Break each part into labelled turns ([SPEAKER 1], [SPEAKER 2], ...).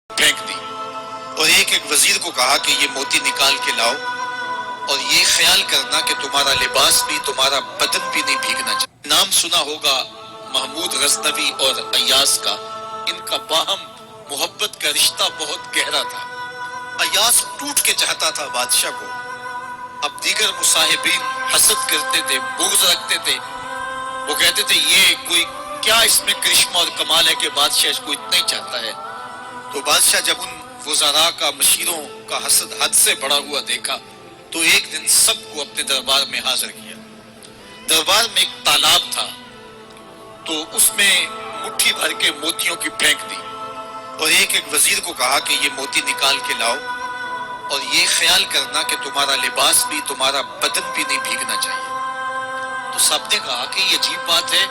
[SPEAKER 1] پھینک دی اور ایک ایک وزیر کو کہا کہ یہ موتی نکال کے لاؤ اور یہ خیال کرنا کہ تمہارا لباس بھی تمہارا بدن بھی نہیں بھیگنا چاہیے۔ نام سنا ہوگا محمود غزنوی اور ایاز کا، ان کا باہم محبت کا رشتہ بہت گہرا تھا۔ ایاز ٹوٹ کے چاہتا تھا بادشاہ کو، اب دیگر مصاحبین حسد کرتے تھے، بغض رکھتے تھے، وہ کہتے تھے یہ کوئی کیا اس میں کرشمہ اور کمال ہے کہ بادشاہ اس کو اتنا ہی چاہتا ہے۔ تو بادشاہ جب ان وزراء کا مشیروں کا حسد حد سے بڑا ہوا دیکھا تو ایک دن سب کو اپنے دربار میں حاضر کیا۔ دربار میں ایک تالاب تھا تو اس میں مٹھی بھر کے موتیوں کی پھینک دی اور ایک ایک وزیر کو کہا کہ یہ موتی نکال کے لاؤ اور یہ خیال کرنا کہ تمہارا لباس بھی تمہارا بدن بھی نہیں بھیگنا چاہیے۔ تو سب نے کہا کہ یہ عجیب بات ہے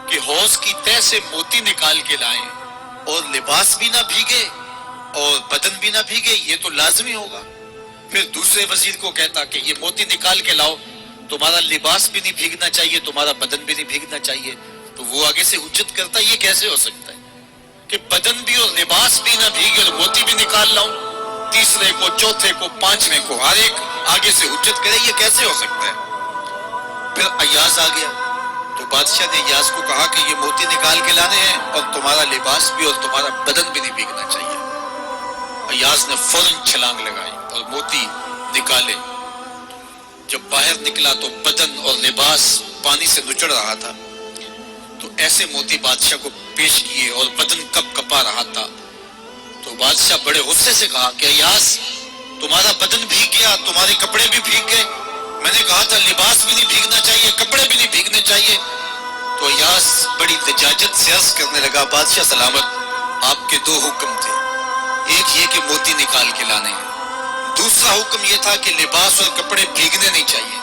[SPEAKER 1] کہ حوض کی تہہ سے موتی نکال کے لائیں اور لباس بھی نہ بھیگے اور بدن بھی نہ بھیگے، یہ تو لازمی ہوگا۔ پھر دوسرے وزیر کو کہتا کہ یہ موتی نکال کے لاؤ، تمہارا لباس بھی نہیں بھیگنا چاہیے، تمہارا بدن بھی نہیں بھیگنا چاہیے۔ تو وہ آگے سے حجت کرتا یہ کیسے ہو سکتا ہے کہ بدن بھی اور لباس بھی نہ بھیگے اور موتی بھی نکال لاؤں؟ تیسرے کو، چوتھے کو، پانچویں کو، ہر ایک آگے سے حجت کرے یہ کیسے ہو سکتا ہے؟ پھر ایاز آ گیا تو بادشاہ نے ایاز کو کہا کہ یہ موتی نکال کے لانے ہیں اور تمہارا لباس بھی اور تمہارا بدن بھی نہیں بھیگنا چاہیے۔ ایاز نے فوراً چھلانگ لگائی اور موتی نکالے۔ جب باہر نکلا تو بدن اور لباس پانی سے نچڑ رہا تھا، تو ایسے موتی بادشاہ کو پیش کیے اور بدن کپ کپا رہا تھا۔ تو بادشاہ بڑے غصے سے کہا کہ ایاز تمہارا بدن بھیگ گیا، تمہارے کپڑے بھی بھیگ گئے، میں نے کہا تھا لباس بھی نہیں بھیگنا چاہیے، کپڑے بھی نہیں بھیگنے چاہیے۔ تو ایاز بڑی لجاجت سے عرض کرنے لگا بادشاہ سلامت، آپ کے دو حکم تھے، ایک یہ کہ موتی نکال کے لانے ہیں، دوسرا حکم یہ تھا کہ لباس اور کپڑے بھیگنے نہیں چاہیے۔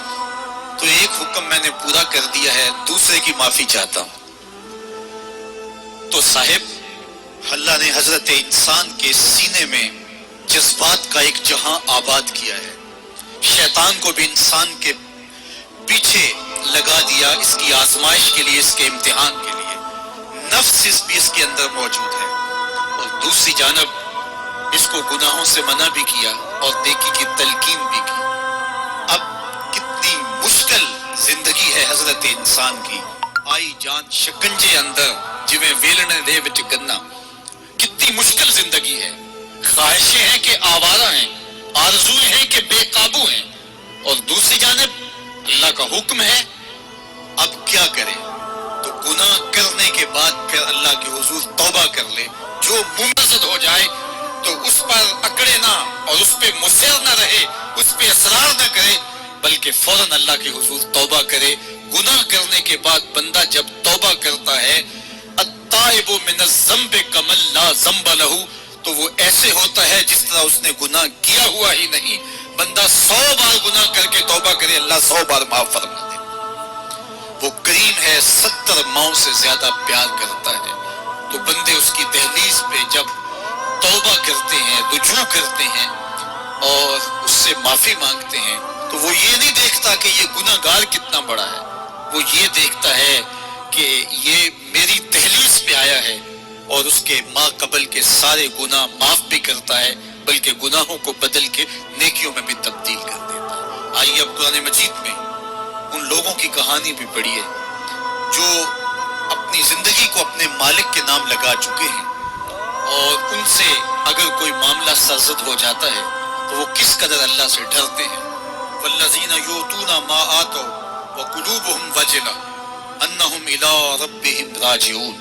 [SPEAKER 1] تو ایک حکم میں نے پورا کر دیا ہے، دوسرے کی معافی چاہتا ہوں۔ تو صاحب، اللہ نے حضرت انسان کے سینے میں جذبات کا ایک جہاں آباد کیا ہے، شیطان کو بھی انسان کے پیچھے لگا دیا اس کی آزمائش کے لیے، اس کے امتحان کے لیے، نفس بھی اس کے اندر موجود ہے، اور دوسری جانب اس کو گناہوں سے منع بھی کیا اور نیکی کی تلقین بھی کی۔ اب کتنی مشکل زندگی ہے حضرت انسان کی، آئی جان شکنجے اندر جویں ویلنے دے وچ گنا، کتنی مشکل زندگی ہے، خواہشیں ہیں کہ آوارہ ہیں، آرزویں ہیں کہ بے قابو ہیں، اور دوسری جانب اللہ کا حکم ہے۔ اب کیا کرے؟ تو گناہ کرنے کے بعد پھر اللہ کے حضور توبہ کر لے، جو منتظر ہو جائے تو اس پر اکڑے نہ اور اس پہ مصر نہ رہے، اس پہ اصرار نہ کرے، بلکہ فوراً اللہ کے حضور توبہ کرے۔ گناہ کرنے کے بعد بندہ جب توبہ کرتا ہے، التائب من الذنب کمن لا ذنب لہ، تو وہ ایسے ہوتا ہے جس طرح اس نے گناہ کیا ہوا ہی نہیں۔ بندہ 100 بار گناہ کر کے توبہ کرے، اللہ 100 بار معاف فرما دے۔ وہ کریم ہے، 70 ماؤں سے زیادہ پیار کرتا ہے۔ تو بندے اس کی دہلیز پہ جب توبہ کرتے ہیں، رجوع کرتے ہیں اور اس سے معافی مانگتے ہیں، تو وہ یہ نہیں دیکھتا کہ یہ گناہ گار کتنا بڑا ہے، وہ یہ دیکھتا ہے کہ یہ میری دہلیز پہ آیا ہے اور اس کے ما قبل کے سارے گناہ معاف بھی کرتا ہے، بلکہ گناہوں کو بدل کے نیکیوں میں بھی تبدیل کر دیتا ہے۔ آئیے اب قرآن مجید میں ان لوگوں کی کہانی بھی پڑھی ہے جو اپنی زندگی کو اپنے مالک کے نام لگا چکے ہیں، اور ان سے اگر کوئی معاملہ سرزد ہو جاتا ہے تو وہ کس قدر اللہ سے ڈرتے ہیں۔ والذین یؤتون ما آتوا وقلوبهم وجلہ انہم الی ربہم راجعون۔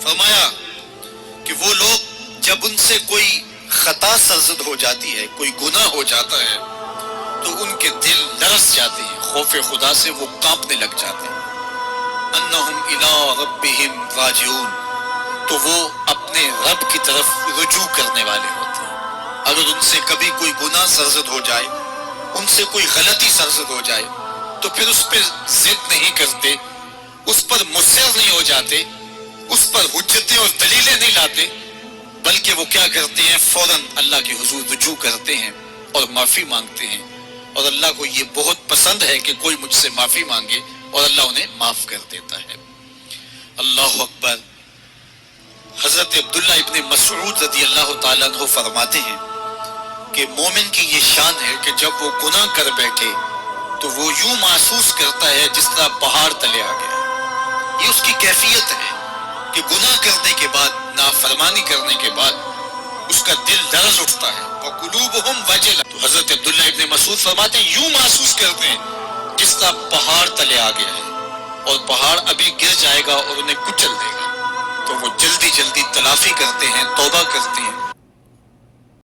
[SPEAKER 1] فرمایا کہ وہ لوگ جب ان سے کوئی خطا سرزد ہو جاتی ہے، کوئی گناہ ہو جاتا ہے، تو ان کے دل لرز جاتے ہیں، خوف خدا سے وہ کانپنے لگ جاتے ہیں۔ انہم الی ربہم راجعون، تو وہ اپنے رب کی طرف رجوع کرنے والے ہوتے ہیں۔ اگر ان سے کبھی کوئی گناہ سرزد ہو جائے، ان سے کوئی غلطی سرزد ہو جائے، تو پھر اس پہ ضد نہیں کرتے، اس پر مصر نہیں ہو جاتے، اس پر حجتیں اور دلیلیں نہیں لاتے، بلکہ وہ کیا کرتے ہیں، فوراً اللہ کے حضور رجوع کرتے ہیں اور معافی مانگتے ہیں، اور اللہ کو یہ بہت پسند ہے کہ کوئی مجھ سے معافی مانگے، اور اللہ انہیں معاف کر دیتا ہے۔ اللہ اکبر۔ حضرت عبداللہ ابن مسعود رضی اللہ تعالیٰ عنہ فرماتے ہیں کہ مومن کی یہ شان ہے کہ جب وہ گناہ کر بیٹھے تو وہ یوں محسوس کرتا ہے جس طرح پہاڑ تلے آ گیا. یہ اس کی کیفیت ہے کہ گناہ کرنے کے بعد، نافرمانی کرنے کے بعد اس کا دل لرز اٹھتا ہے. وَقُلُوبُهُمْ وَجِلَةٌ. تو حضرت عبداللہ ابن مسعود فرماتے ہیں یوں محسوس کرتے ہیں جس طرح پہاڑ تلے آ گیا ہے اور پہاڑ ابھی گر جائے گا اور انہیں کچل دے گا. تو وہ جلدی جلدی تلافی کرتے ہیں، توبہ کرتے ہیں